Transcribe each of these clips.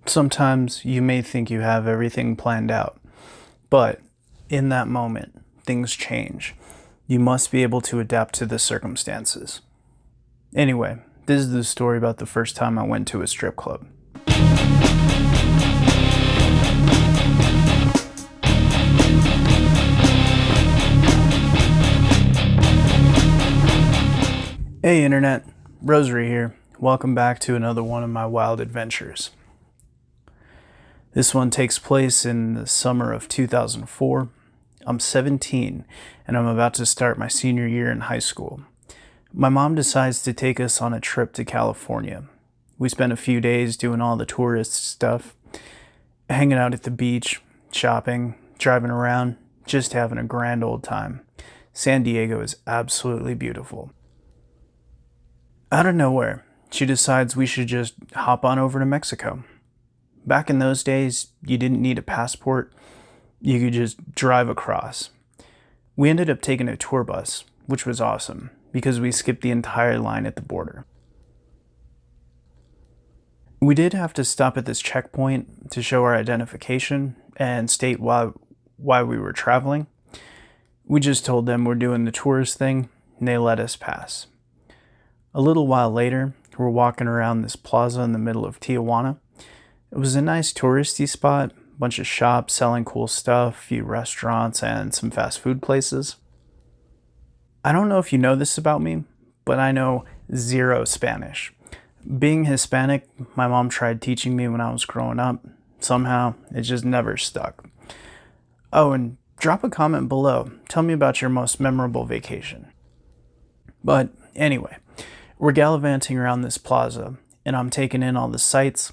Sometimes you may think you have everything planned out, but in that moment, things change. You must be able to adapt to the circumstances. Anyway, this is the story about the first time I went to a strip club. Hey Internet, Rosary here. Welcome back to another one of my wild adventures. This one takes place in the summer of 2004. I'm 17 and I'm about to start my senior year in high school. My mom decides to take us on a trip to California. We spent a few days doing all the tourist stuff, hanging out at the beach, shopping, driving around, just having a grand old time. San Diego is absolutely beautiful. Out of nowhere, she decides we should just hop on over to Mexico. Back in those days, you didn't need a passport. You could just drive across. We ended up taking a tour bus, which was awesome because we skipped the entire line at the border. We did have to stop at this checkpoint to show our identification and state why we were traveling. We just told them we're doing the tourist thing, and they let us pass. A little while later, we're walking around this plaza in the middle of Tijuana. It was a nice touristy spot, a bunch of shops selling cool stuff, a few restaurants, and some fast food places. I don't know if you know this about me, but I know zero Spanish. Being Hispanic, my mom tried teaching me when I was growing up. Somehow, it just never stuck. Oh, and drop a comment below. Tell me about your most memorable vacation. But anyway, we're gallivanting around this plaza, and I'm taking in all the sights.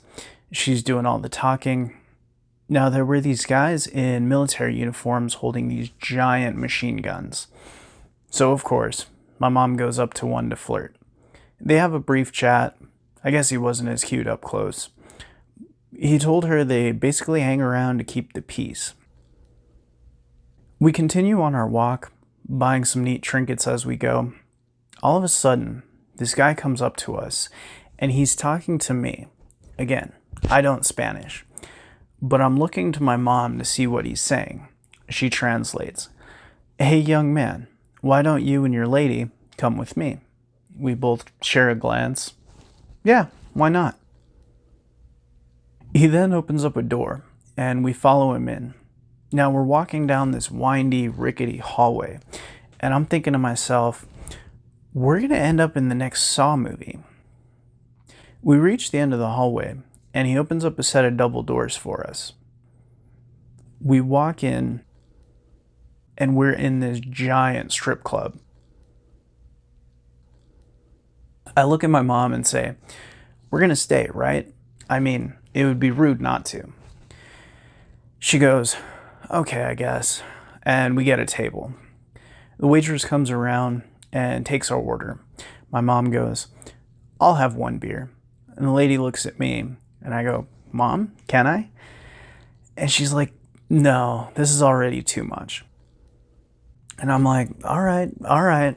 She's doing all the talking. Now, there were these guys in military uniforms holding these giant machine guns. So, of course, my mom goes up to one to flirt. They have a brief chat. I guess he wasn't as cute up close. He told her they basically hang around to keep the peace. We continue on our walk, buying some neat trinkets as we go. All of a sudden, this guy comes up to us, and he's talking to me. Again, I don't Spanish, but I'm looking to my mom to see what he's saying. She translates. Hey, young man, why don't you and your lady come with me? We both share a glance. Yeah, why not? He then opens up a door, and we follow him in. Now we're walking down this windy, rickety hallway, and I'm thinking to myself, we're going to end up in the next Saw movie. We reach the end of the hallway, and he opens up a set of double doors for us. We walk in, and we're in this giant strip club. I look at my mom and say, we're going to stay, right? I mean, it would be rude not to. She goes, okay, I guess. And we get a table. The waitress comes around and takes our order. My mom goes, I'll have one beer. And the lady looks at me and I go, Mom, can I? And she's like, no, this is already too much. And I'm like, all right.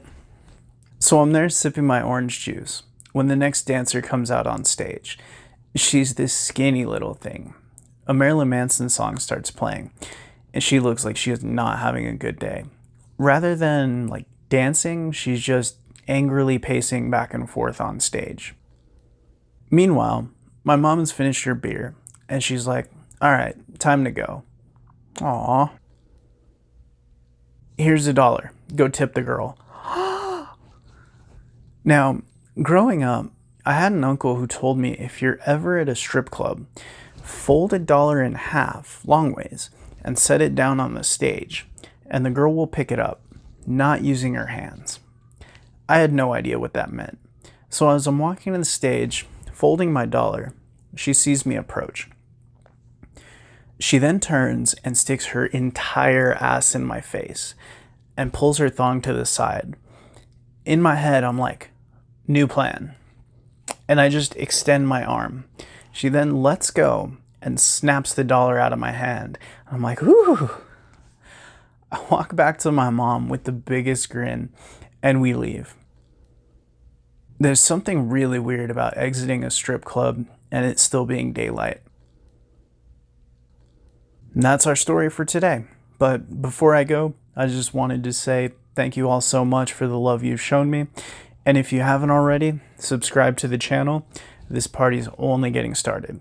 So I'm there sipping my orange juice when the next dancer comes out on stage. She's this skinny little thing. A Marilyn Manson song starts playing and she looks like she is not having a good day. Rather than like dancing, she's just angrily pacing back and forth on stage. Meanwhile, my mom has finished her beer, and she's like, all right, time to go. Aw. Here's $1. Go tip the girl. Now, growing up, I had an uncle who told me if you're ever at a strip club, fold $1 in half, long ways, and set it down on the stage, and the girl will pick it up, not using her hands. I had no idea what that meant. So as I'm walking to the stage, folding my $1, she sees me approach. She then turns and sticks her entire ass in my face and pulls her thong to the side. In my head, I'm like, new plan. And I just extend my arm. She then lets go and snaps the $1 out of my hand. I'm like, ooh. I walk back to my mom with the biggest grin and we leave. There's something really weird about exiting a strip club and it still being daylight. And that's our story for today. But before I go, I just wanted to say thank you all so much for the love you've shown me. And if you haven't already, subscribe to the channel. This party's only getting started.